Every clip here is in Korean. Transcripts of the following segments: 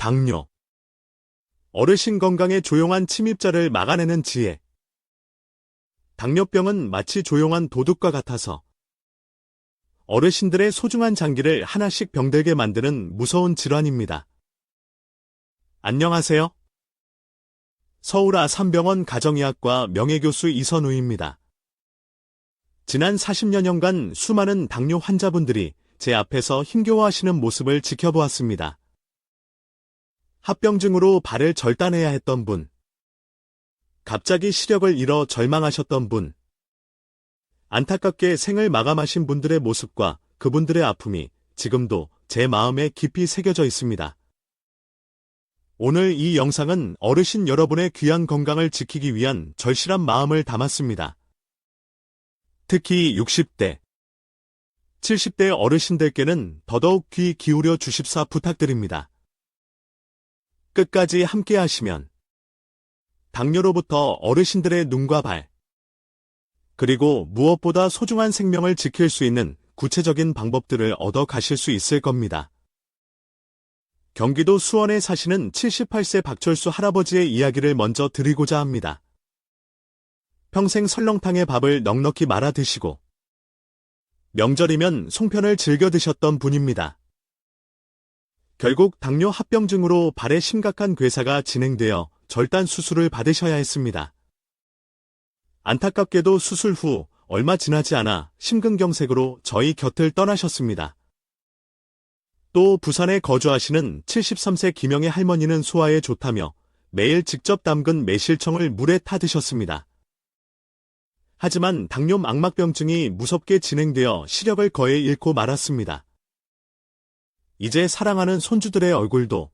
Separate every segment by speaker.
Speaker 1: 당뇨. 어르신 건강에 조용한 침입자를 막아내는 지혜. 당뇨병은 마치 조용한 도둑과 같아서 어르신들의 소중한 장기를 하나씩 병들게 만드는 무서운 질환입니다. 안녕하세요. 서울 아산병원 가정의학과 명예교수 이선우입니다. 지난 40여 년간 수많은 당뇨 환자분들이 제 앞에서 힘겨워하시는 모습을 지켜보았습니다. 합병증으로 발을 절단해야 했던 분, 갑자기 시력을 잃어 절망하셨던 분, 안타깝게 생을 마감하신 분들의 모습과 그분들의 아픔이 지금도 제 마음에 깊이 새겨져 있습니다. 오늘 이 영상은 어르신 여러분의 귀한 건강을 지키기 위한 절실한 마음을 담았습니다. 특히 60대, 70대 어르신들께는 더더욱 귀 기울여 주십사 부탁드립니다. 끝까지 함께 하시면 당뇨로부터 어르신들의 눈과 발, 그리고 무엇보다 소중한 생명을 지킬 수 있는 구체적인 방법들을 얻어 가실 수 있을 겁니다. 경기도 수원에 사시는 78세 박철수 할아버지의 이야기를 먼저 드리고자 합니다. 평생 설렁탕에 밥을 넉넉히 말아 드시고 명절이면 송편을 즐겨 드셨던 분입니다. 결국 당뇨 합병증으로 발에 심각한 괴사가 진행되어 절단 수술을 받으셔야 했습니다. 안타깝게도 수술 후 얼마 지나지 않아 심근경색으로 저희 곁을 떠나셨습니다. 또 부산에 거주하시는 73세 김영애 할머니는 소화에 좋다며 매일 직접 담근 매실청을 물에 타 드셨습니다. 하지만 당뇨 망막병증이 무섭게 진행되어 시력을 거의 잃고 말았습니다. 이제 사랑하는 손주들의 얼굴도,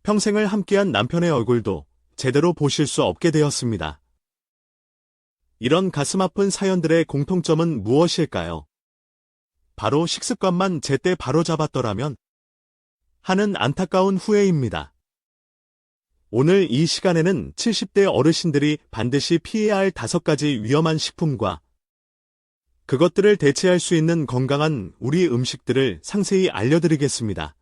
Speaker 1: 평생을 함께한 남편의 얼굴도 제대로 보실 수 없게 되었습니다. 이런 가슴 아픈 사연들의 공통점은 무엇일까요? 바로 식습관만 제때 바로잡았더라면 하는 안타까운 후회입니다. 오늘 이 시간에는 70대 어르신들이 반드시 피해야 할 5가지 위험한 식품과 그것들을 대체할 수 있는 건강한 우리 음식들을 상세히 알려드리겠습니다.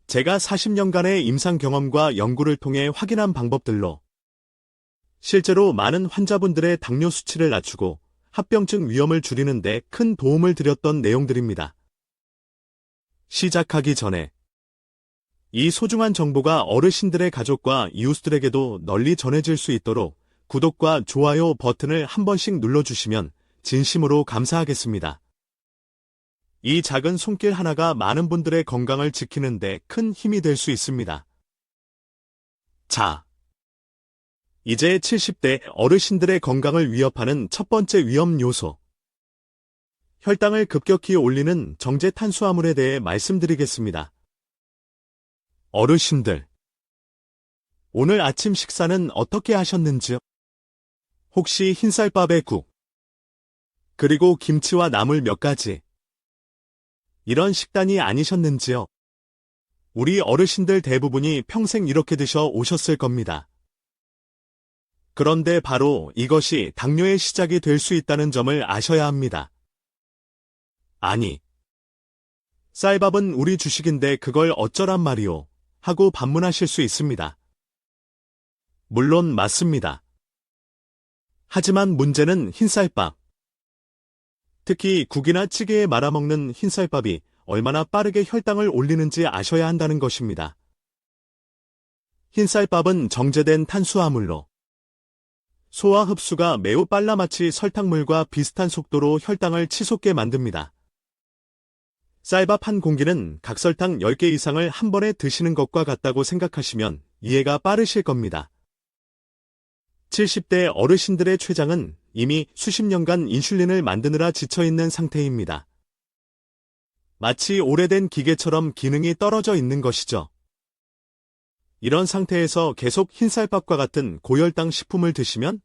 Speaker 1: 제가 40년간의 임상 경험과 연구를 통해 확인한 방법들로 실제로 많은 환자분들의 당뇨 수치를 낮추고 합병증 위험을 줄이는 데 큰 도움을 드렸던 내용들입니다. 시작하기 전에 이 소중한 정보가 어르신들의 가족과 이웃들에게도 널리 전해질 수 있도록 구독과 좋아요 버튼을 한 번씩 눌러주시면 진심으로 감사하겠습니다. 이 작은 손길 하나가 많은 분들의 건강을 지키는 데 큰 힘이 될 수 있습니다. 자, 이제 70대 어르신들의 건강을 위협하는 첫 번째 위험 요소, 혈당을 급격히 올리는 정제 탄수화물에 대해 말씀드리겠습니다. 어르신들, 오늘 아침 식사는 어떻게 하셨는지요? 혹시 흰쌀밥에 국, 그리고 김치와 나물 몇 가지, 이런 식단이 아니셨는지요? 우리 어르신들 대부분이 평생 이렇게 드셔 오셨을 겁니다. 그런데 바로 이것이 당뇨의 시작이 될 수 있다는 점을 아셔야 합니다. 아니, 쌀밥은 우리 주식인데 그걸 어쩌란 말이오? 하고 반문하실 수 있습니다. 물론 맞습니다. 하지만 문제는 흰쌀밥, 특히 국이나 찌개에 말아먹는 흰쌀밥이 얼마나 빠르게 혈당을 올리는지 아셔야 한다는 것입니다. 흰쌀밥은 정제된 탄수화물로 소화 흡수가 매우 빨라 마치 설탕물과 비슷한 속도로 혈당을 치솟게 만듭니다. 쌀밥 한 공기는 각설탕 10개 이상을 한 번에 드시는 것과 같다고 생각하시면 이해가 빠르실 겁니다. 70대 어르신들의 췌장은 이미 수십 년간 인슐린을 만드느라 지쳐있는 상태입니다. 마치 오래된 기계처럼 기능이 떨어져 있는 것이죠. 이런 상태에서 계속 흰쌀밥과 같은 고혈당 식품을 드시면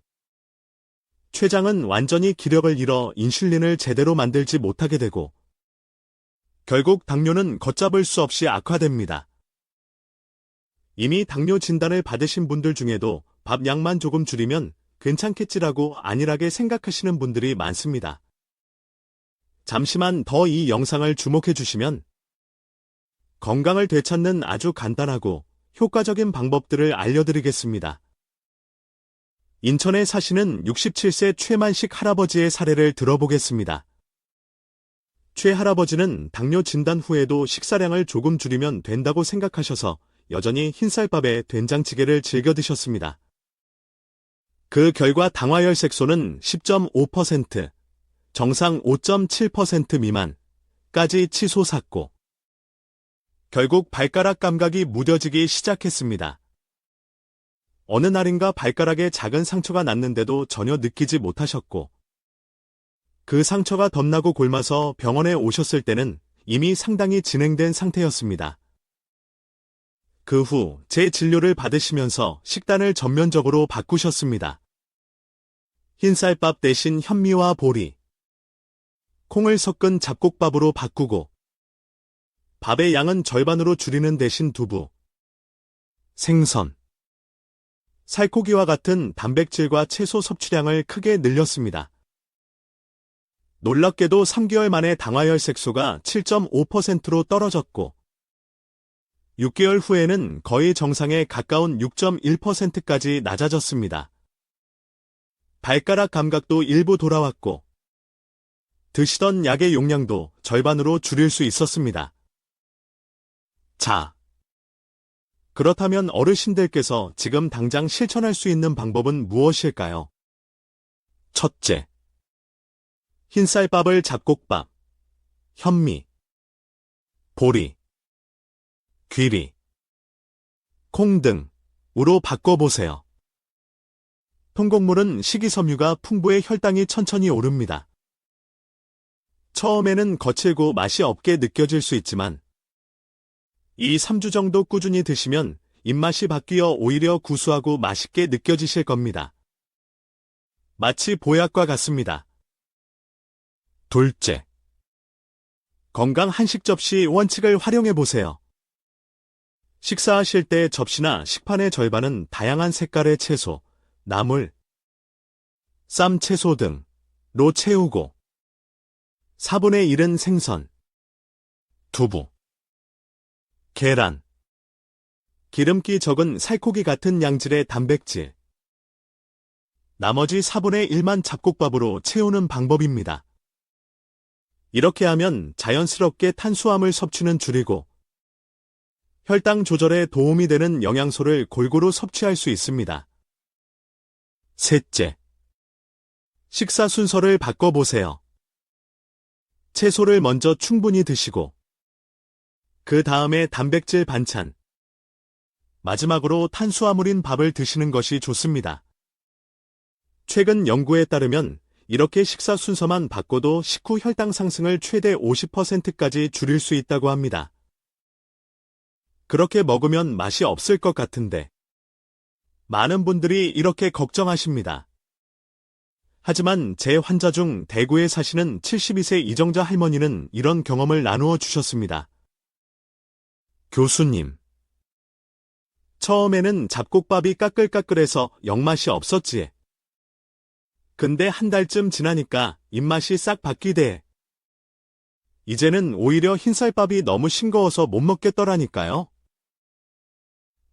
Speaker 1: 췌장은 완전히 기력을 잃어 인슐린을 제대로 만들지 못하게 되고 결국 당뇨는 걷잡을 수 없이 악화됩니다. 이미 당뇨 진단을 받으신 분들 중에도 밥 양만 조금 줄이면 괜찮겠지라고 안일하게 생각하시는 분들이 많습니다. 잠시만 더 이 영상을 주목해 주시면 건강을 되찾는 아주 간단하고 효과적인 방법들을 알려드리겠습니다. 인천에 사시는 67세 최만식 할아버지의 사례를 들어보겠습니다. 최 할아버지는 당뇨 진단 후에도 식사량을 조금 줄이면 된다고 생각하셔서 여전히 흰쌀밥에 된장찌개를 즐겨 드셨습니다. 그 결과 당화혈색소는 10.5%, 정상 5.7% 미만까지 치솟았고 결국 발가락 감각이 무뎌지기 시작했습니다. 어느 날인가 발가락에 작은 상처가 났는데도 전혀 느끼지 못하셨고 그 상처가 덧나고 골마서 병원에 오셨을 때는 이미 상당히 진행된 상태였습니다. 그 후 제 진료를 받으시면서 식단을 전면적으로 바꾸셨습니다. 흰쌀밥 대신 현미와 보리, 콩을 섞은 잡곡밥으로 바꾸고 밥의 양은 절반으로 줄이는 대신 두부, 생선, 살코기와 같은 단백질과 채소 섭취량을 크게 늘렸습니다. 놀랍게도 3개월 만에 당화혈색소가 7.5%로 떨어졌고 6개월 후에는 거의 정상에 가까운 6.1%까지 낮아졌습니다. 발가락 감각도 일부 돌아왔고 드시던 약의 용량도 절반으로 줄일 수 있었습니다. 자, 그렇다면 어르신들께서 지금 당장 실천할 수 있는 방법은 무엇일까요? 첫째, 흰쌀밥을 잡곡밥, 현미, 보리, 귀리, 콩 등으로 바꿔보세요. 통곡물은 식이섬유가 풍부해 혈당이 천천히 오릅니다. 처음에는 거칠고 맛이 없게 느껴질 수 있지만 2-3주 정도 꾸준히 드시면 입맛이 바뀌어 오히려 구수하고 맛있게 느껴지실 겁니다. 마치 보약과 같습니다. 둘째, 건강 한식 접시 원칙을 활용해 보세요. 식사하실 때 접시나 식판의 절반은 다양한 색깔의 채소, 나물, 쌈 채소 등로 채우고 4분의 1은 생선, 두부, 계란, 기름기 적은 살코기 같은 양질의 단백질, 나머지 4분의 1만 잡곡밥으로 채우는 방법입니다. 이렇게 하면 자연스럽게 탄수화물 섭취는 줄이고 혈당 조절에 도움이 되는 영양소를 골고루 섭취할 수 있습니다. 셋째, 식사 순서를 바꿔보세요. 채소를 먼저 충분히 드시고 그 다음에 단백질 반찬, 마지막으로 탄수화물인 밥을 드시는 것이 좋습니다. 최근 연구에 따르면 이렇게 식사 순서만 바꿔도 식후 혈당 상승을 최대 50%까지 줄일 수 있다고 합니다. 그렇게 먹으면 맛이 없을 것 같은데 많은 분들이 이렇게 걱정하십니다. 하지만 제 환자 중 대구에 사시는 72세 이정자 할머니는 이런 경험을 나누어 주셨습니다. 교수님, 처음에는 잡곡밥이 까끌까끌해서 영맛이 없었지. 근데 한 달쯤 지나니까 입맛이 싹 바뀌대. 이제는 오히려 흰쌀밥이 너무 싱거워서 못 먹겠더라니까요.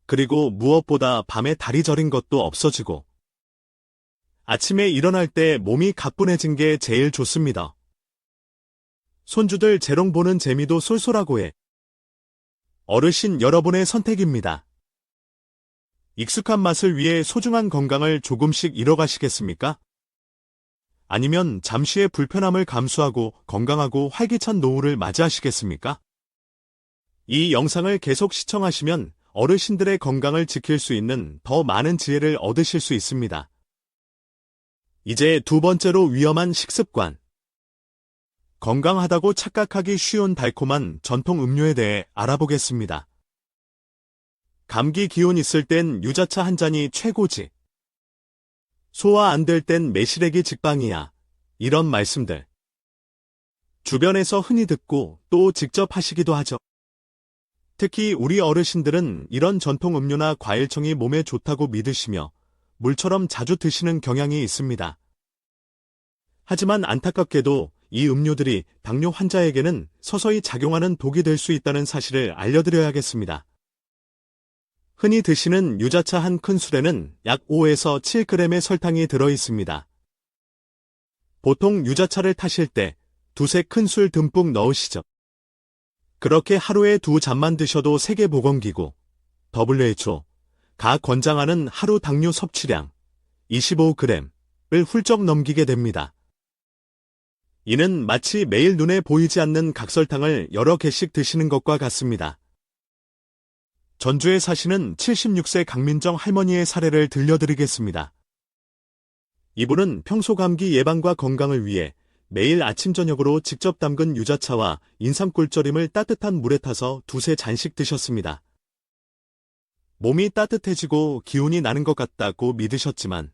Speaker 1: 그리고 무엇보다 밤에 다리 저린 것도 없어지고 아침에 일어날 때 몸이 가뿐해진 게 제일 좋습니다. 손주들 재롱 보는 재미도 쏠쏠하고 해. 어르신 여러분의 선택입니다. 익숙한 맛을 위해 소중한 건강을 조금씩 잃어가시겠습니까? 아니면 잠시의 불편함을 감수하고 건강하고 활기찬 노후를 맞이하시겠습니까? 이 영상을 계속 시청하시면 어르신들의 건강을 지킬 수 있는 더 많은 지혜를 얻으실 수 있습니다. 이제 두 번째로 위험한 식습관. 건강하다고 착각하기 쉬운 달콤한 전통 음료에 대해 알아보겠습니다. 감기 기운 있을 땐 유자차 한 잔이 최고지. 소화 안 될 땐 매실액이 직방이야. 이런 말씀들. 주변에서 흔히 듣고 또 직접 하시기도 하죠. 특히 우리 어르신들은 이런 전통 음료나 과일청이 몸에 좋다고 믿으시며 물처럼 자주 드시는 경향이 있습니다. 하지만 안타깝게도 이 음료들이 당뇨 환자에게는 서서히 작용하는 독이 될 수 있다는 사실을 알려드려야겠습니다. 흔히 드시는 유자차 한 큰술에는 약 5에서 7g의 설탕이 들어 있습니다. 보통 유자차를 타실 때 두세 큰술 듬뿍 넣으시죠. 그렇게 하루에 2잔만 드셔도 세계보건기구, WHO가 권장하는 하루 당류 섭취량 25g을 훌쩍 넘기게 됩니다. 이는 마치 매일 눈에 보이지 않는 각설탕을 여러 개씩 드시는 것과 같습니다. 전주에 사시는 76세 강민정 할머니의 사례를 들려드리겠습니다. 이분은 평소 감기 예방과 건강을 위해 매일 아침 저녁으로 직접 담근 유자차와 인삼꿀절임을 따뜻한 물에 타서 두세 잔씩 드셨습니다. 몸이 따뜻해지고 기운이 나는 것 같다고 믿으셨지만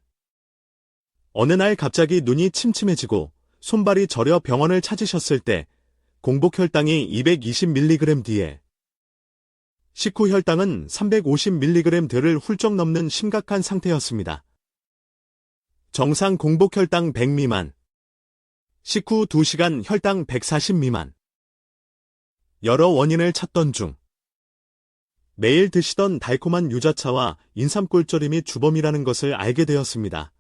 Speaker 1: 어느 날 갑자기 눈이 침침해지고 손발이 저려 병원을 찾으셨을 때 공복 혈당이 220mg 뒤에 식후 혈당은 350mg대를 훌쩍 넘는 심각한 상태였습니다. 정상 공복 혈당 100 미만, 식후 2시간 혈당 140 미만. 여러 원인을 찾던 중 매일 드시던 달콤한 유자차와 인삼꿀절임이 주범이라는 것을 알게 되었습니다.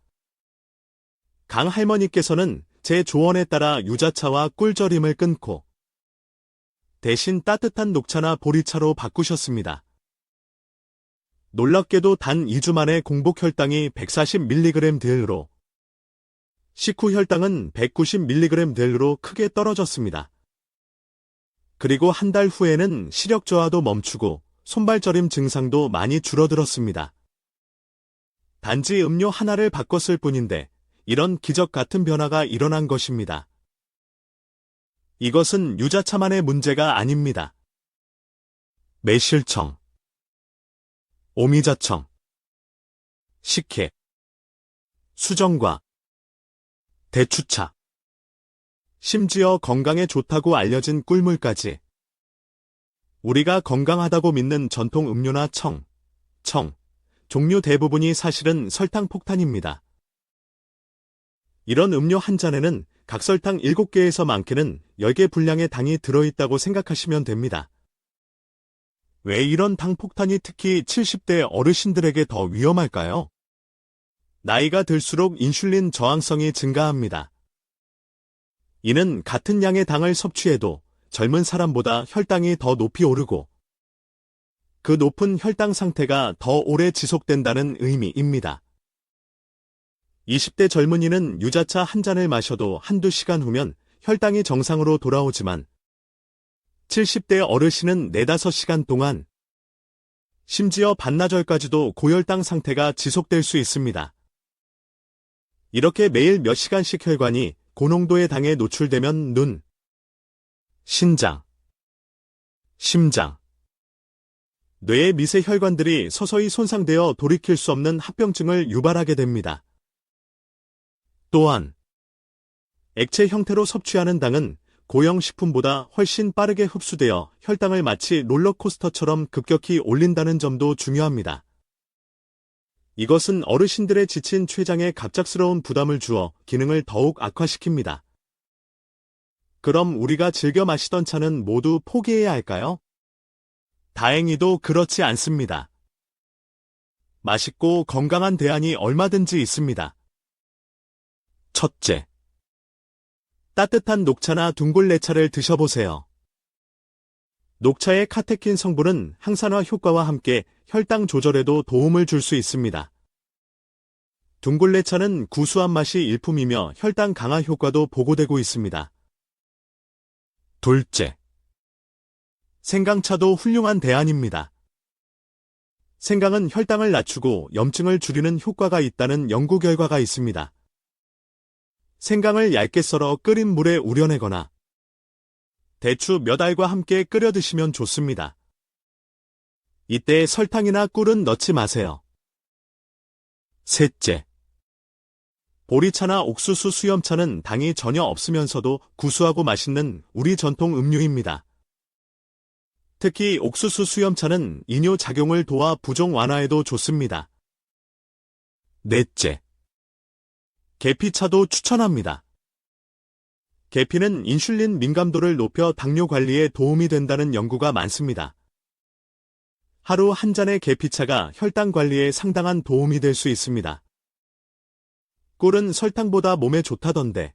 Speaker 1: 강 할머니께서는 제 조언에 따라 유자차와 꿀절임을 끊고 대신 따뜻한 녹차나 보리차로 바꾸셨습니다. 놀랍게도 단 2주 만에 공복 혈당이 140mg대로 식후 혈당은 190mg대로 크게 떨어졌습니다. 그리고 한 달 후에는 시력 저하도 멈추고 손발 저림 증상도 많이 줄어들었습니다. 단지 음료 하나를 바꿨을 뿐인데 이런 기적 같은 변화가 일어난 것입니다. 이것은 유자차만의 문제가 아닙니다. 매실청, 오미자청, 식혜, 수정과 대추차, 심지어 건강에 좋다고 알려진 꿀물까지 우리가 건강하다고 믿는 전통 음료나 청, 종류 대부분이 사실은 설탕 폭탄입니다. 이런 음료 한 잔에는 각설탕 7개에서 많게는 10개 분량의 당이 들어있다고 생각하시면 됩니다. 왜 이런 당 폭탄이 특히 70대 어르신들에게 더 위험할까요? 나이가 들수록 인슐린 저항성이 증가합니다. 이는 같은 양의 당을 섭취해도 젊은 사람보다 혈당이 더 높이 오르고 그 높은 혈당 상태가 더 오래 지속된다는 의미입니다. 20대 젊은이는 유자차 한 잔을 마셔도 한두 시간 후면 혈당이 정상으로 돌아오지만 70대 어르신은 4-5시간 동안 심지어 반나절까지도 고혈당 상태가 지속될 수 있습니다. 이렇게 매일 몇 시간씩 혈관이 고농도의 당에 노출되면 눈, 신장, 심장, 뇌의 미세 혈관들이 서서히 손상되어 돌이킬 수 없는 합병증을 유발하게 됩니다. 또한 액체 형태로 섭취하는 당은 고형 식품보다 훨씬 빠르게 흡수되어 혈당을 마치 롤러코스터처럼 급격히 올린다는 점도 중요합니다. 이것은 어르신들의 지친 췌장에 갑작스러운 부담을 주어 기능을 더욱 악화시킵니다. 그럼 우리가 즐겨 마시던 차는 모두 포기해야 할까요? 다행히도 그렇지 않습니다. 맛있고 건강한 대안이 얼마든지 있습니다. 첫째, 따뜻한 녹차나 둥글레차를 드셔보세요. 녹차의 카테킨 성분은 항산화 효과와 함께 혈당 조절에도 도움을 줄 수 있습니다. 둥글레차는 구수한 맛이 일품이며 혈당 강화 효과도 보고되고 있습니다. 둘째, 생강차도 훌륭한 대안입니다. 생강은 혈당을 낮추고 염증을 줄이는 효과가 있다는 연구 결과가 있습니다. 생강을 얇게 썰어 끓인 물에 우려내거나 대추 몇 알과 함께 끓여 드시면 좋습니다. 이때 설탕이나 꿀은 넣지 마세요. 셋째, 보리차나 옥수수 수염차는 당이 전혀 없으면서도 구수하고 맛있는 우리 전통 음료입니다. 특히 옥수수 수염차는 이뇨 작용을 도와 부종 완화에도 좋습니다. 넷째, 계피차도 추천합니다. 계피는 인슐린 민감도를 높여 당뇨 관리에 도움이 된다는 연구가 많습니다. 하루 한 잔의 계피차가 혈당 관리에 상당한 도움이 될 수 있습니다. 꿀은 설탕보다 몸에 좋다던데.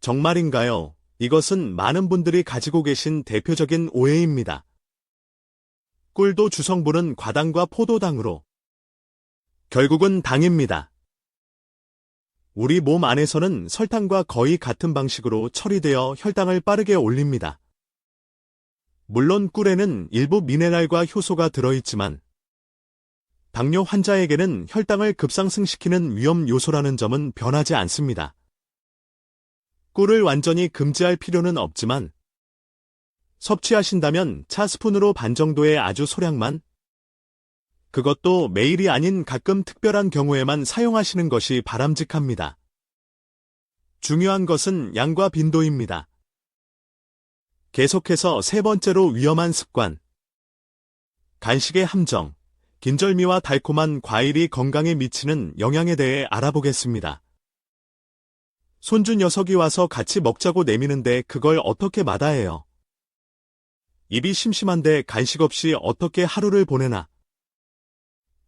Speaker 1: 정말인가요? 이것은 많은 분들이 가지고 계신 대표적인 오해입니다. 꿀도 주성분은 과당과 포도당으로. 결국은 당입니다. 우리 몸 안에서는 설탕과 거의 같은 방식으로 처리되어 혈당을 빠르게 올립니다. 물론 꿀에는 일부 미네랄과 효소가 들어있지만 당뇨 환자에게는 혈당을 급상승시키는 위험 요소라는 점은 변하지 않습니다. 꿀을 완전히 금지할 필요는 없지만 섭취하신다면 차 스푼으로 반 정도의 아주 소량만, 그것도 매일이 아닌 가끔 특별한 경우에만 사용하시는 것이 바람직합니다. 중요한 것은 양과 빈도입니다. 계속해서 세 번째로 위험한 습관. 간식의 함정, 긴절미와 달콤한 과일이 건강에 미치는 영향에 대해 알아보겠습니다. 손주 녀석이 와서 같이 먹자고 내미는데 그걸 어떻게 마다해요? 입이 심심한데 간식 없이 어떻게 하루를 보내나?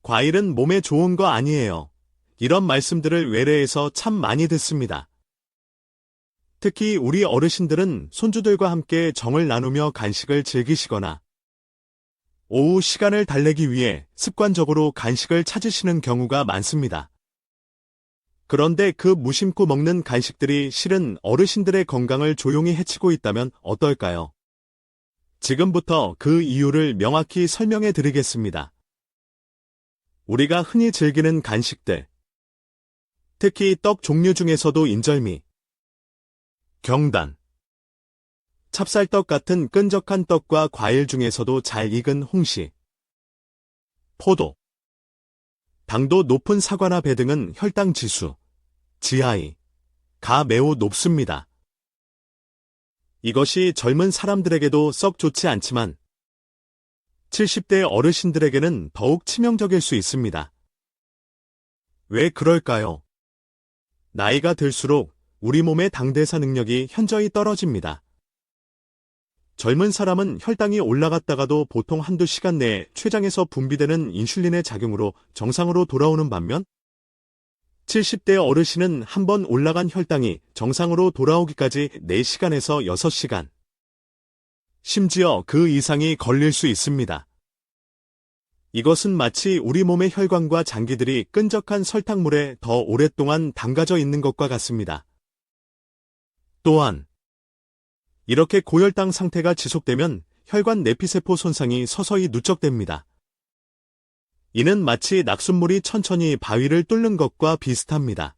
Speaker 1: 과일은 몸에 좋은 거 아니에요. 이런 말씀들을 외래에서 참 많이 듣습니다. 특히 우리 어르신들은 손주들과 함께 정을 나누며 간식을 즐기시거나 오후 시간을 달래기 위해 습관적으로 간식을 찾으시는 경우가 많습니다. 그런데 그 무심코 먹는 간식들이 실은 어르신들의 건강을 조용히 해치고 있다면 어떨까요? 지금부터 그 이유를 명확히 설명해 드리겠습니다. 우리가 흔히 즐기는 간식들, 특히 떡 종류 중에서도 인절미, 경단, 찹쌀떡 같은 끈적한 떡과 과일 중에서도 잘 익은 홍시, 포도, 당도 높은 사과나 배 등은 혈당 지수, GI가 매우 높습니다. 이것이 젊은 사람들에게도 썩 좋지 않지만 70대 어르신들에게는 더욱 치명적일 수 있습니다. 왜 그럴까요? 나이가 들수록 우리 몸의 당대사 능력이 현저히 떨어집니다. 젊은 사람은 혈당이 올라갔다가도 보통 한두 시간 내에 췌장에서 분비되는 인슐린의 작용으로 정상으로 돌아오는 반면 70대 어르신은 한번 올라간 혈당이 정상으로 돌아오기까지 4시간에서 6시간, 심지어 그 이상이 걸릴 수 있습니다. 이것은 마치 우리 몸의 혈관과 장기들이 끈적한 설탕물에 더 오랫동안 담가져 있는 것과 같습니다. 또한 이렇게 고혈당 상태가 지속되면 혈관 내피세포 손상이 서서히 누적됩니다. 이는 마치 낙숫물이 천천히 바위를 뚫는 것과 비슷합니다.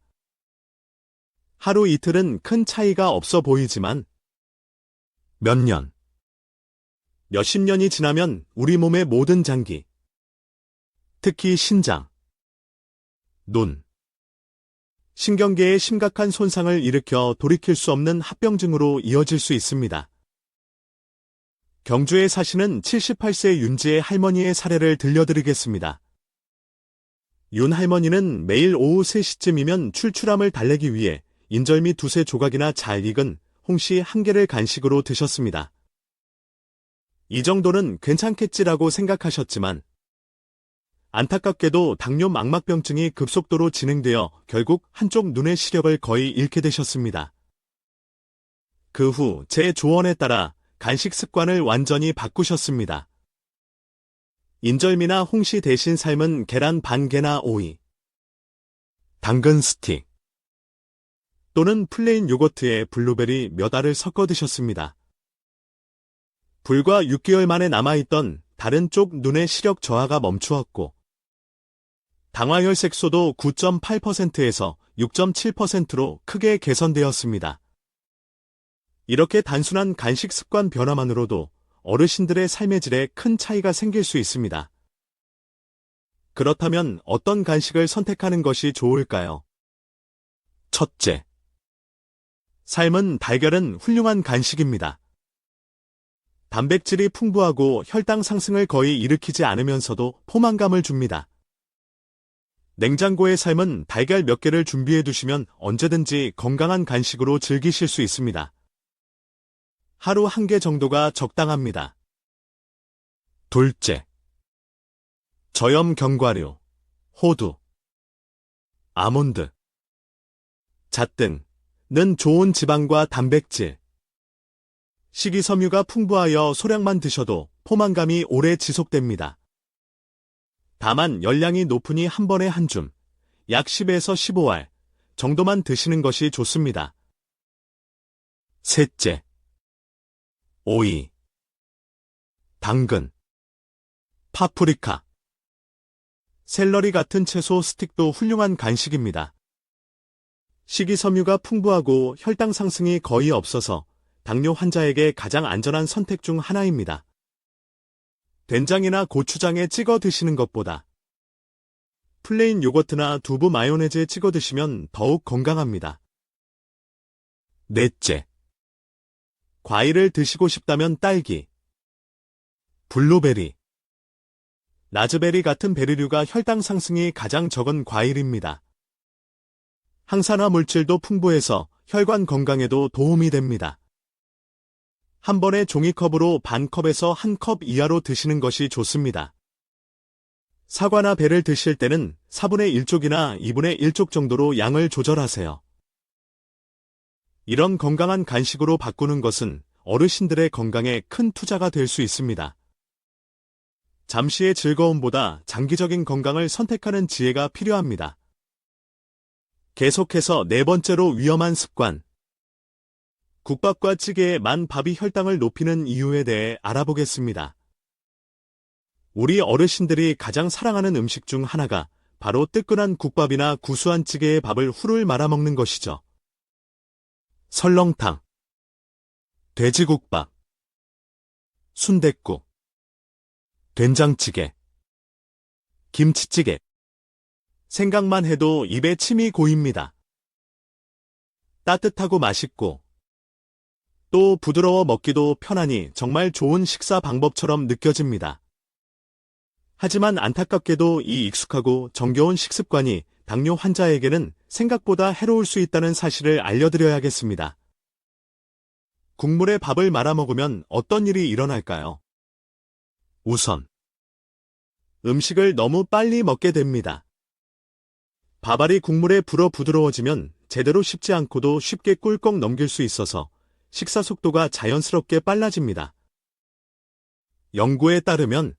Speaker 1: 하루 이틀은 큰 차이가 없어 보이지만 몇 년, 몇십 년이 지나면 우리 몸의 모든 장기, 특히 신장, 눈, 신경계에 심각한 손상을 일으켜 돌이킬 수 없는 합병증으로 이어질 수 있습니다. 경주에 사시는 78세 윤지의 할머니의 사례를 들려드리겠습니다. 윤 할머니는 매일 오후 3시쯤이면 출출함을 달래기 위해 인절미 2세 조각이나 잘 익은 홍시 1개를 간식으로 드셨습니다. 이 정도는 괜찮겠지라고 생각하셨지만 안타깝게도 당뇨 망막병증이 급속도로 진행되어 결국 한쪽 눈의 시력을 거의 잃게 되셨습니다. 그 후 제 조언에 따라 간식 습관을 완전히 바꾸셨습니다. 인절미나 홍시 대신 삶은 계란 반개나 오이, 당근 스틱 또는 플레인 요거트에 블루베리 몇 알을 섞어 드셨습니다. 불과 6개월 만에 남아있던 다른 쪽 눈의 시력 저하가 멈추었고 당화혈색소도 9.8%에서 6.7%로 크게 개선되었습니다. 이렇게 단순한 간식 습관 변화만으로도 어르신들의 삶의 질에 큰 차이가 생길 수 있습니다. 그렇다면 어떤 간식을 선택하는 것이 좋을까요? 첫째, 삶은 달걀은 훌륭한 간식입니다. 단백질이 풍부하고 혈당 상승을 거의 일으키지 않으면서도 포만감을 줍니다. 냉장고에 삶은 달걀 몇 개를 준비해 두시면 언제든지 건강한 간식으로 즐기실 수 있습니다. 하루 한 개 정도가 적당합니다. 둘째, 저염 견과류, 호두, 아몬드, 잣 등은 좋은 지방과 단백질, 식이섬유가 풍부하여 소량만 드셔도 포만감이 오래 지속됩니다. 다만 열량이 높으니 한 번에 한 줌, 약 10에서 15알 정도만 드시는 것이 좋습니다. 셋째, 오이, 당근, 파프리카, 샐러리 같은 채소 스틱도 훌륭한 간식입니다. 식이섬유가 풍부하고 혈당 상승이 거의 없어서 당뇨 환자에게 가장 안전한 선택 중 하나입니다. 된장이나 고추장에 찍어 드시는 것보다 플레인 요거트나 두부 마요네즈에 찍어 드시면 더욱 건강합니다. 넷째, 과일을 드시고 싶다면 딸기, 블루베리, 라즈베리 같은 베리류가 혈당 상승이 가장 적은 과일입니다. 항산화 물질도 풍부해서 혈관 건강에도 도움이 됩니다. 한 번에 종이컵으로 반 컵에서 한 컵 이하로 드시는 것이 좋습니다. 사과나 배를 드실 때는 4분의 1쪽이나 2분의 1쪽 정도로 양을 조절하세요. 이런 건강한 간식으로 바꾸는 것은 어르신들의 건강에 큰 투자가 될 수 있습니다. 잠시의 즐거움보다 장기적인 건강을 선택하는 지혜가 필요합니다. 계속해서 네 번째로 위험한 습관. 국밥과 찌개에 만 밥이 혈당을 높이는 이유에 대해 알아보겠습니다. 우리 어르신들이 가장 사랑하는 음식 중 하나가 바로 뜨끈한 국밥이나 구수한 찌개에 밥을 훌훌 말아먹는 것이죠. 설렁탕, 돼지국밥, 순댓국, 된장찌개, 김치찌개. 생각만 해도 입에 침이 고입니다. 따뜻하고 맛있고 또 부드러워 먹기도 편하니 정말 좋은 식사 방법처럼 느껴집니다. 하지만 안타깝게도 이 익숙하고 정겨운 식습관이 당뇨 환자에게는 생각보다 해로울 수 있다는 사실을 알려드려야겠습니다. 국물에 밥을 말아 먹으면 어떤 일이 일어날까요? 우선, 음식을 너무 빨리 먹게 됩니다. 밥알이 국물에 불어 부드러워지면 제대로 씹지 않고도 쉽게 꿀꺽 넘길 수 있어서 식사 속도가 자연스럽게 빨라집니다. 연구에 따르면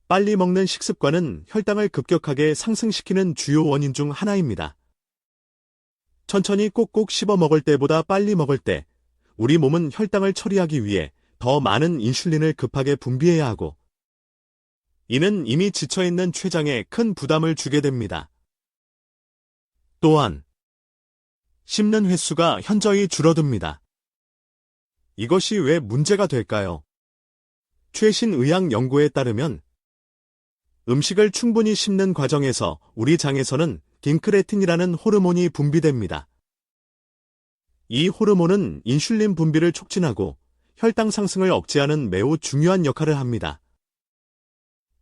Speaker 1: 빨리 먹는 식습관은 혈당을 급격하게 상승시키는 주요 원인 중 하나입니다. 천천히 꼭꼭 씹어 먹을 때보다 빨리 먹을 때 우리 몸은 혈당을 처리하기 위해 더 많은 인슐린을 급하게 분비해야 하고 이는 이미 지쳐있는 췌장에 큰 부담을 주게 됩니다. 또한 씹는 횟수가 현저히 줄어듭니다. 이것이 왜 문제가 될까요? 최신 의학 연구에 따르면 음식을 충분히 씹는 과정에서 우리 장에서는 gin크레틴이라는 호르몬이 분비됩니다. 이 호르몬은 인슐린 분비를 촉진하고 혈당 상승을 억제하는 매우 중요한 역할을 합니다.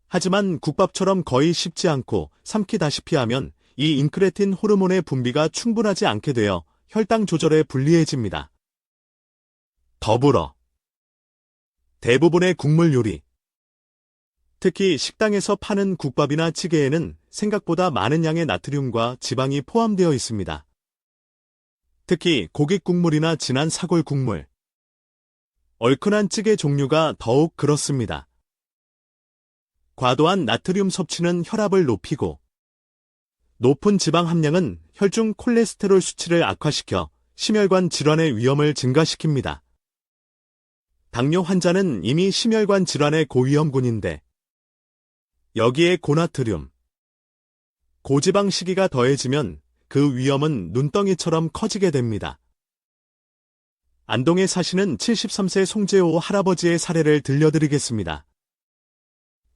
Speaker 1: 하지만 국밥처럼 거의 씹지 않고 삼키다시피 하면 이 인크레틴 호르몬의 분비가 충분하지 않게 되어 혈당 조절에 불리해집니다. 더불어 대부분의 국물 요리, 특히 식당에서 파는 국밥이나 찌개에는 생각보다 많은 양의 나트륨과 지방이 포함되어 있습니다. 특히 고기 국물이나 진한 사골 국물, 얼큰한 찌개 종류가 더욱 그렇습니다. 과도한 나트륨 섭취는 혈압을 높이고 높은 지방 함량은 혈중 콜레스테롤 수치를 악화시켜 심혈관 질환의 위험을 증가시킵니다. 당뇨 환자는 이미 심혈관 질환의 고위험군인데 여기에 고나트륨, 고지방 식이가 더해지면 그 위험은 눈덩이처럼 커지게 됩니다. 안동에 사시는 73세 송재호 할아버지의 사례를 들려드리겠습니다.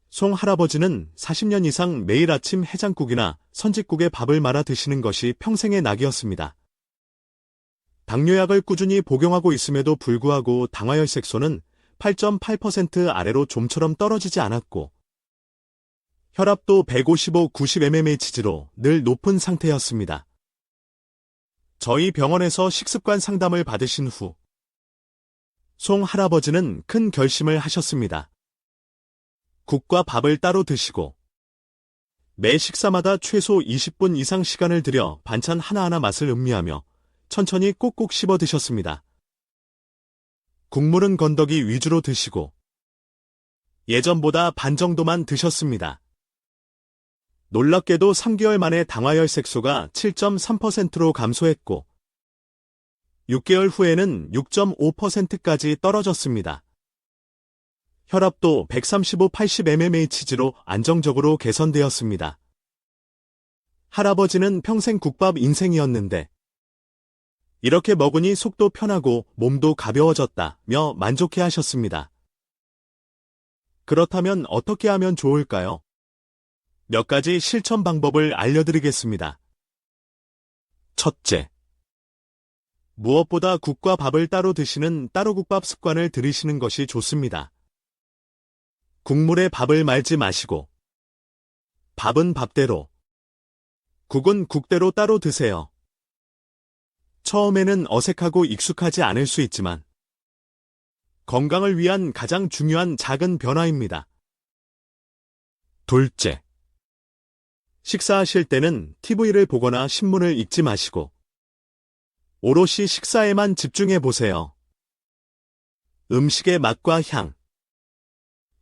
Speaker 1: 송 할아버지는 40년 이상 매일 아침 해장국이나 선짓국에 밥을 말아 드시는 것이 평생의 낙이었습니다. 당뇨약을 꾸준히 복용하고 있음에도 불구하고 당화혈색소는 8.8% 아래로 좀처럼 떨어지지 않았고 혈압도 155-90mmHg로 늘 높은 상태였습니다. 저희 병원에서 식습관 상담을 받으신 후 송 할아버지는 큰 결심을 하셨습니다. 국과 밥을 따로 드시고 매 식사마다 최소 20분 이상 시간을 들여 반찬 하나하나 맛을 음미하며 천천히 꼭꼭 씹어 드셨습니다. 국물은 건더기 위주로 드시고 예전보다 반 정도만 드셨습니다. 놀랍게도 3개월 만에 당화혈색소가 7.3%로 감소했고 6개월 후에는 6.5%까지 떨어졌습니다. 혈압도 135-80mmHg로 안정적으로 개선되었습니다. 할아버지는 평생 국밥 인생이었는데 이렇게 먹으니 속도 편하고 몸도 가벼워졌다며 만족해 하셨습니다. 그렇다면 어떻게 하면 좋을까요? 몇 가지 실천 방법을 알려드리겠습니다. 첫째, 무엇보다 국과 밥을 따로 드시는 따로국밥 습관을 들이시는 것이 좋습니다. 국물에 밥을 말지 마시고 밥은 밥대로, 국은 국대로 따로 드세요. 처음에는 어색하고 익숙하지 않을 수 있지만 건강을 위한 가장 중요한 작은 변화입니다. 둘째, 식사하실 때는 TV를 보거나 신문을 읽지 마시고 오롯이 식사에만 집중해 보세요. 음식의 맛과 향,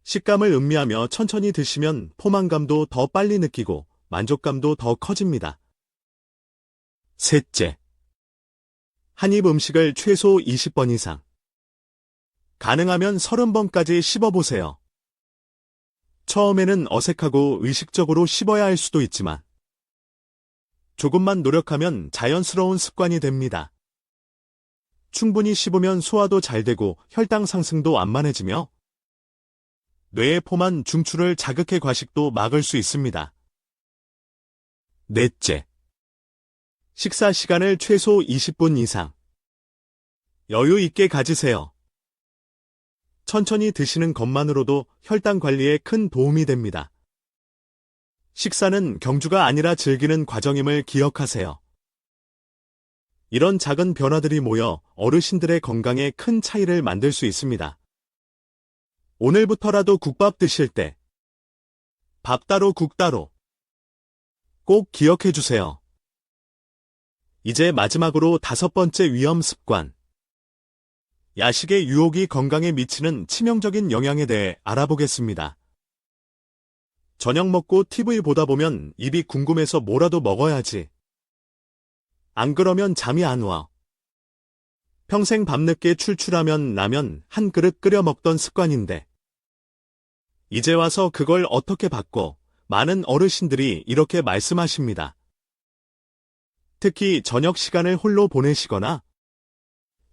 Speaker 1: 식감을 음미하며 천천히 드시면 포만감도 더 빨리 느끼고 만족감도 더 커집니다. 셋째, 한 입 음식을 최소 20번 이상, 가능하면 30번까지 씹어보세요. 처음에는 어색하고 의식적으로 씹어야 할 수도 있지만 조금만 노력하면 자연스러운 습관이 됩니다. 충분히 씹으면 소화도 잘 되고 혈당 상승도 완만해지며 뇌의 포만 중추를 자극해 과식도 막을 수 있습니다. 넷째, 식사 시간을 최소 20분 이상 여유 있게 가지세요. 천천히 드시는 것만으로도 혈당 관리에 큰 도움이 됩니다. 식사는 경주가 아니라 즐기는 과정임을 기억하세요. 이런 작은 변화들이 모여 어르신들의 건강에 큰 차이를 만들 수 있습니다. 오늘부터라도 국밥 드실 때 밥 따로 국 따로 꼭 기억해 주세요. 이제 마지막으로 5번째 위험 습관. 야식의 유혹이 건강에 미치는 치명적인 영향에 대해 알아보겠습니다. 저녁 먹고 TV 보다 보면 입이 궁금해서 뭐라도 먹어야지. 안 그러면 잠이 안 와. 평생 밤늦게 출출하면 라면 한 그릇 끓여 먹던 습관인데 이제 와서 그걸 어떻게 바꿔? 많은 어르신들이 이렇게 말씀하십니다. 특히 저녁 시간을 홀로 보내시거나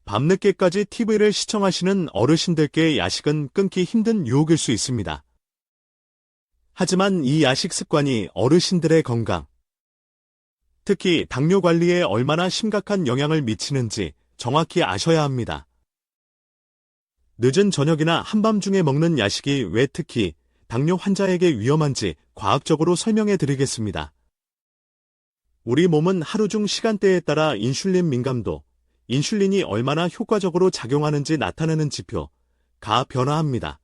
Speaker 1: 밤늦게까지 TV를 시청하시는 어르신들께 야식은 끊기 힘든 유혹일 수 있습니다. 하지만 이 야식 습관이 어르신들의 건강, 특히 당뇨 관리에 얼마나 심각한 영향을 미치는지 정확히 아셔야 합니다. 늦은 저녁이나 한밤중에 먹는 야식이 왜 특히 당뇨 환자에게 위험한지 과학적으로 설명해 드리겠습니다. 우리 몸은 하루 중 시간대에 따라 인슐린 민감도, 인슐린이 얼마나 효과적으로 작용하는지 나타내는 지표가 변화합니다.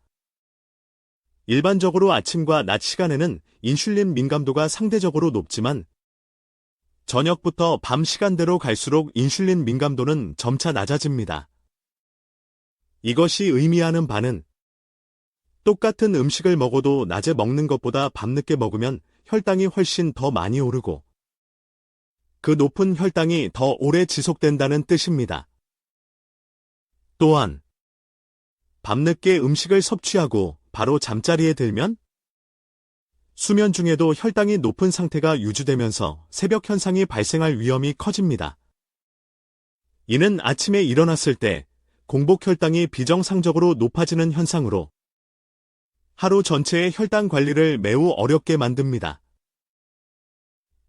Speaker 1: 일반적으로 아침과 낮 시간에는 인슐린 민감도가 상대적으로 높지만 저녁부터 밤 시간대로 갈수록 인슐린 민감도는 점차 낮아집니다. 이것이 의미하는 바는 똑같은 음식을 먹어도 낮에 먹는 것보다 밤늦게 먹으면 혈당이 훨씬 더 많이 오르고 그 높은 혈당이 더 오래 지속된다는 뜻입니다. 또한 밤늦게 음식을 섭취하고 바로 잠자리에 들면 수면 중에도 혈당이 높은 상태가 유지되면서 새벽 현상이 발생할 위험이 커집니다. 이는 아침에 일어났을 때 공복 혈당이 비정상적으로 높아지는 현상으로 하루 전체의 혈당 관리를 매우 어렵게 만듭니다.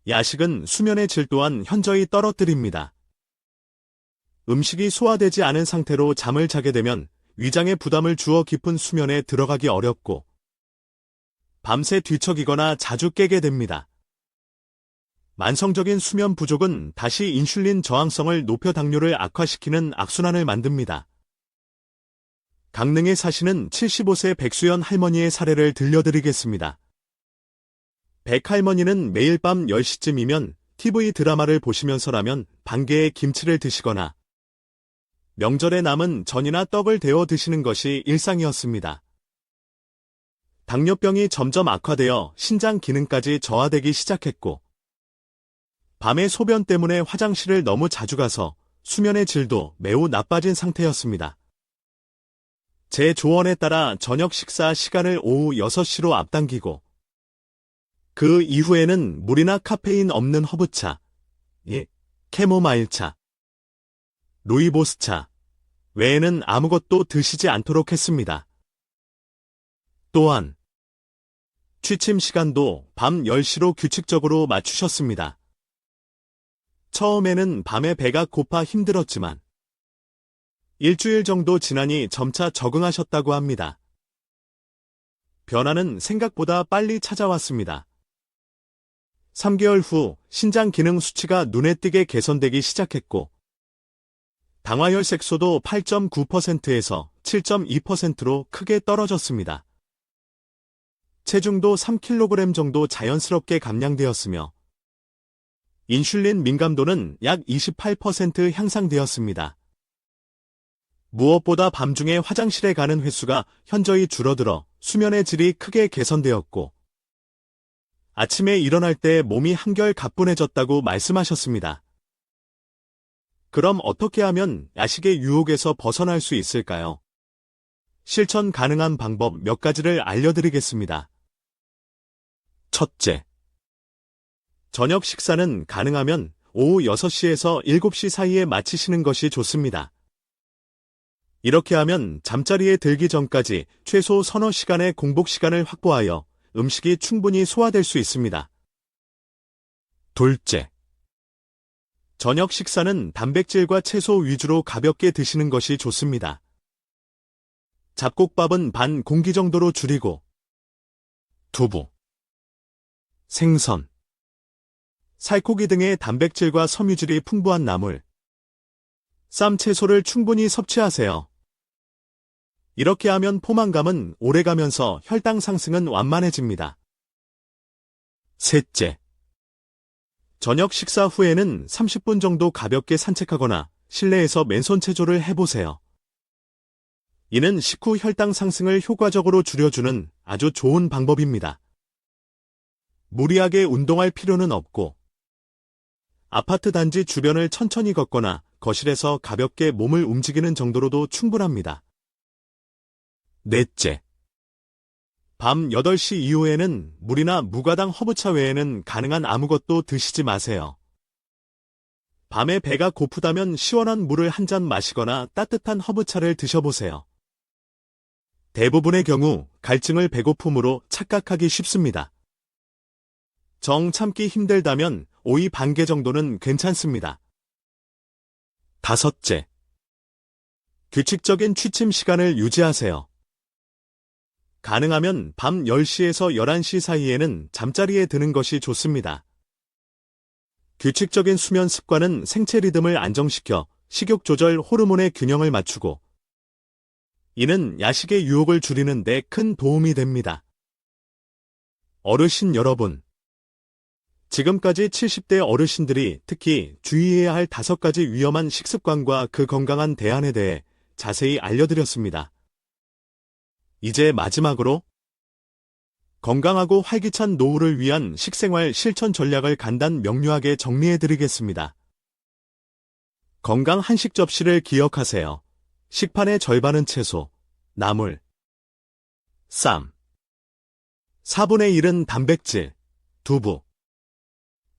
Speaker 1: 야식은 수면의 질 또한 현저히 떨어뜨립니다. 음식이 소화되지 않은 상태로 잠을 자게 되면 위장에 부담을 주어 깊은 수면에 들어가기 어렵고 밤새 뒤척이거나 자주 깨게 됩니다. 만성적인 수면 부족은 다시 인슐린 저항성을 높여 당뇨를 악화시키는 악순환을 만듭니다. 강릉에 사시는 75세 백수연 할머니의 사례를 들려드리겠습니다. 백 할머니는 매일 밤 10시쯤이면 TV 드라마를 보시면서라면 반 개의 김치를 드시거나 명절에 남은 전이나 떡을 데워 드시는 것이 일상이었습니다. 당뇨병이 점점 악화되어 신장 기능까지 저하되기 시작했고 밤에 소변 때문에 화장실을 너무 자주 가서 수면의 질도 매우 나빠진 상태였습니다. 제 조언에 따라 저녁 식사 시간을 오후 6시로 앞당기고 그 이후에는 물이나 카페인 없는 허브차, 캐모마일차, 루이보스차 외에는 아무것도 드시지 않도록 했습니다. 또한 취침 시간도 밤 10시로 규칙적으로 맞추셨습니다. 처음에는 밤에 배가 고파 힘들었지만 일주일 정도 지나니 점차 적응하셨다고 합니다. 변화는 생각보다 빨리 찾아왔습니다. 3개월 후 신장 기능 수치가 눈에 띄게 개선되기 시작했고 당화혈색소도 8.9%에서 7.2%로 크게 떨어졌습니다. 체중도 3kg 정도 자연스럽게 감량되었으며 인슐린 민감도는 약 28% 향상되었습니다. 무엇보다 밤중에 화장실에 가는 횟수가 현저히 줄어들어 수면의 질이 크게 개선되었고 아침에 일어날 때 몸이 한결 가뿐해졌다고 말씀하셨습니다. 그럼 어떻게 하면 야식의 유혹에서 벗어날 수 있을까요? 실천 가능한 방법 몇 가지를 알려드리겠습니다. 첫째, 저녁 식사는 가능하면 오후 6시에서 7시 사이에 마치시는 것이 좋습니다. 이렇게 하면 잠자리에 들기 전까지 최소 서너 시간의 공복 시간을 확보하여 음식이 충분히 소화될 수 있습니다. 둘째, 저녁 식사는 단백질과 채소 위주로 가볍게 드시는 것이 좋습니다. 잡곡밥은 반 공기 정도로 줄이고 두부, 생선, 살코기 등의 단백질과 섬유질이 풍부한 나물, 쌈 채소를 충분히 섭취하세요. 이렇게 하면 포만감은 오래가면서 혈당 상승은 완만해집니다. 셋째, 저녁 식사 후에는 30분 정도 가볍게 산책하거나 실내에서 맨손 체조를 해보세요. 이는 식후 혈당 상승을 효과적으로 줄여주는 아주 좋은 방법입니다. 무리하게 운동할 필요는 없고 아파트 단지 주변을 천천히 걷거나 거실에서 가볍게 몸을 움직이는 정도로도 충분합니다. 넷째, 밤 8시 이후에는 물이나 무가당 허브차 외에는 가능한 아무것도 드시지 마세요. 밤에 배가 고프다면 시원한 물을 한 잔 마시거나 따뜻한 허브차를 드셔보세요. 대부분의 경우 갈증을 배고픔으로 착각하기 쉽습니다. 정 참기 힘들다면 오이 반 개 정도는 괜찮습니다. 다섯째, 규칙적인 취침 시간을 유지하세요. 가능하면 밤 10시에서 11시 사이에는 잠자리에 드는 것이 좋습니다. 규칙적인 수면 습관은 생체 리듬을 안정시켜 식욕 조절 호르몬의 균형을 맞추고 이는 야식의 유혹을 줄이는 데 큰 도움이 됩니다. 어르신 여러분, 지금까지 70대 어르신들이 특히 주의해야 할 5가지 위험한 식습관과 그 건강한 대안에 대해 자세히 알려드렸습니다. 이제 마지막으로 건강하고 활기찬 노후를 위한 식생활 실천 전략을 간단 명료하게 정리해드리겠습니다. 건강 한식 접시를 기억하세요. 식판의 절반은 채소, 나물, 쌈, 4분의 1은 단백질, 두부,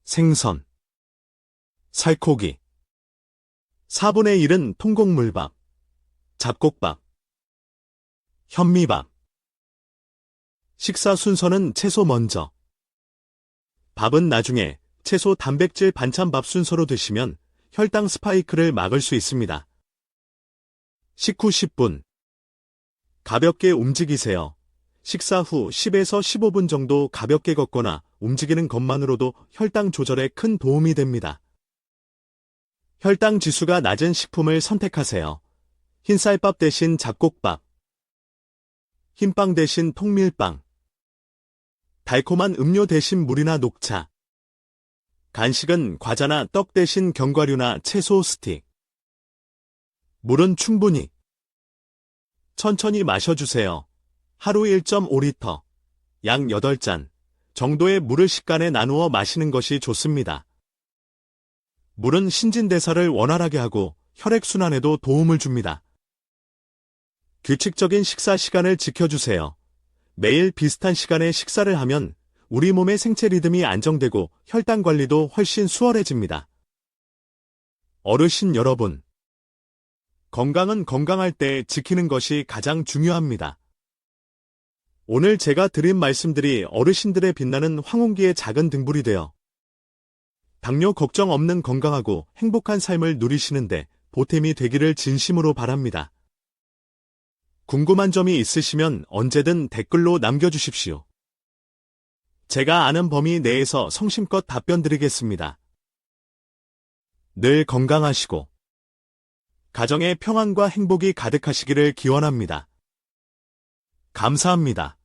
Speaker 1: 생선, 살코기, 4분의 1은 통곡물밥, 잡곡밥, 현미밥. 식사 순서는 채소 먼저, 밥은 나중에 채소 단백질 반찬밥 순서로 드시면 혈당 스파이크를 막을 수 있습니다. 식후 10분. 가볍게 움직이세요. 식사 후 10에서 15분 정도 가볍게 걷거나 움직이는 것만으로도 혈당 조절에 큰 도움이 됩니다. 혈당 지수가 낮은 식품을 선택하세요. 흰쌀밥 대신 잡곡밥, 흰빵 대신 통밀빵, 달콤한 음료 대신 물이나 녹차, 간식은 과자나 떡 대신 견과류나 채소 스틱, 물은 충분히 천천히 마셔주세요. 하루 1.5리터, 약 8잔 정도의 물을 식간에 나누어 마시는 것이 좋습니다. 물은 신진대사를 원활하게 하고 혈액순환에도 도움을 줍니다. 규칙적인 식사 시간을 지켜주세요. 매일 비슷한 시간에 식사를 하면 우리 몸의 생체 리듬이 안정되고 혈당 관리도 훨씬 수월해집니다. 어르신 여러분, 건강은 건강할 때 지키는 것이 가장 중요합니다. 오늘 제가 드린 말씀들이 어르신들의 빛나는 황혼기의 작은 등불이 되어 당뇨 걱정 없는 건강하고 행복한 삶을 누리시는데 보탬이 되기를 진심으로 바랍니다. 궁금한 점이 있으시면 언제든 댓글로 남겨주십시오. 제가 아는 범위 내에서 성심껏 답변 드리겠습니다. 늘 건강하시고 가정의 평안과 행복이 가득하시기를 기원합니다. 감사합니다.